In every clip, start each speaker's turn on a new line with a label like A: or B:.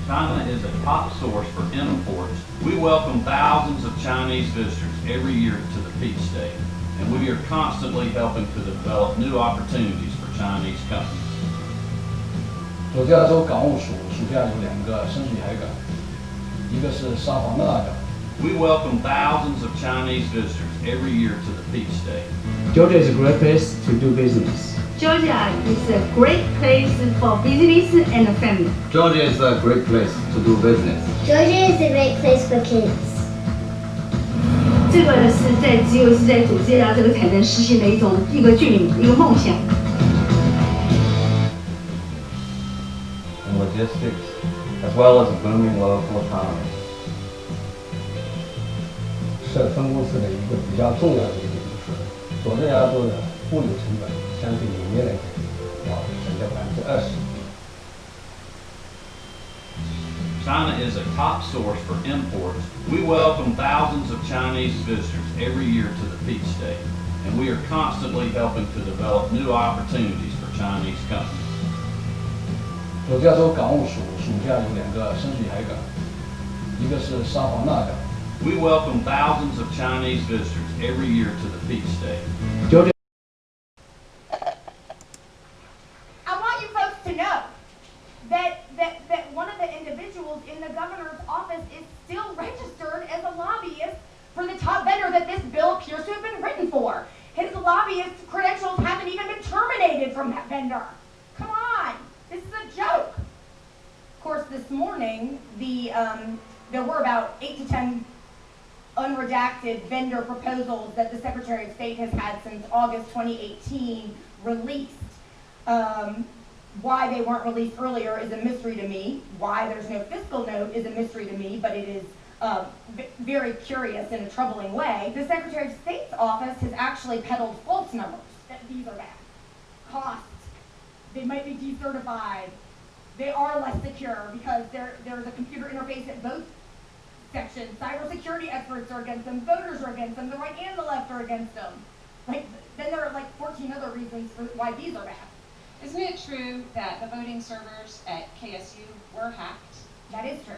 A: China is a top source for imports. We welcome thousands of Chinese visitors every year to the Peach State, and we are constantly helping to develop new opportunities for Chinese companies.
B: 佐治亚州港务署属下有2个深水海港，一个是沙防纳港。
A: We welcome thousands of Chinese visitors every year to the Peach State.
C: Georgia is a great place to do business.
D: Georgia is a great place for business and family.
E: Georgia is a great place to do business.
F: Georgia is a great place for kids.
D: 这个只有是在佐治亚这个才能实现的一个dream，一个梦想。
E: And logistics, as well as a booming local economy.
B: 是分公司的一个比较重要的一个因素。佐治亚州的物流成本相对纽约来讲要省掉20%。
A: China is a top source for imports. We welcome thousands of Chinese visitors every year to the Peach State, and we are constantly helping to develop new opportunities for Chinese companies.
B: 佐治亚州港务署属下有2个深水海港，一个是沙防纳港。
A: We welcome thousands of Chinese visitors every year to the Peach State.
C: Georgia.
G: I want you folks to know that one of the individuals in the governor's office is still registered as a lobbyist for the top vendor that this bill appears to have been written for. His lobbyist credentials haven't even been terminated from that vendor. Come on, this is a joke. Of course, this morning, there were about 8 to 10 unredacted vendor proposals that the Secretary of State has had since August 2018 released. Why they weren't released earlier is a mystery to me. Why there's no fiscal note is a mystery to me, but it is very curious in a troubling way. The Secretary of State's office has actually peddled false numbers that these are bad. Costs, they might be decertified. They are less secure because there's a computer interface at both sections. Cybersecurity experts are against them, voters are against them, the right and the left are against them. Then there are 14 other reasons for why these are bad.
H: Isn't it true that the voting servers at KSU were hacked?
G: That is true.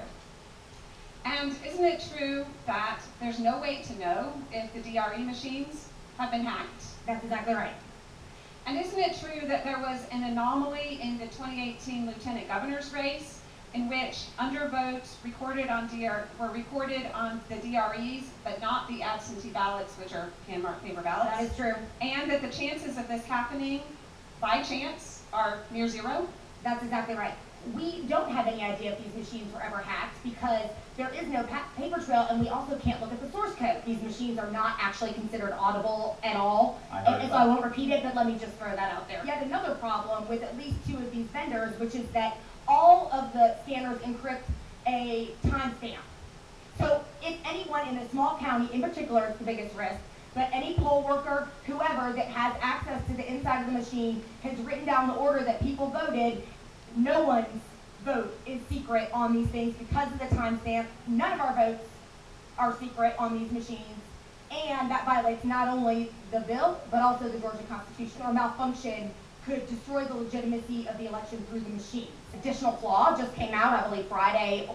H: And isn't it true that there's no way to know if the DRE machines have been hacked?
G: That's exactly right.
H: And isn't it true that there was an anomaly in the 2018 lieutenant governor's race in which undervotes were recorded on the DREs, but not the absentee ballots, which are hand-marked paper ballots?
G: That is true.
H: And that the chances of this happening by chance are near 0?
G: That's exactly right. We don't have any idea if these machines were ever hacked because there is no paper trail, and we also can't look at the source code. These machines are not actually considered audible at all, and so I won't repeat it, but let me just throw that out there. Yet another problem with at least 2 of these vendors, which is that all of the scanners encrypt a timestamp. So if anyone in a small county in particular is the biggest risk, but any poll worker, whoever that has access to the inside of the machine has written down the order that people voted, no one's vote is secret on these things because of the timestamp. None of our votes are secret on these machines, and that violates not only the bill, but also the Georgia Constitution. Or malfunction could destroy the legitimacy of the election through the machine. Additional flaw just came out, I believe Friday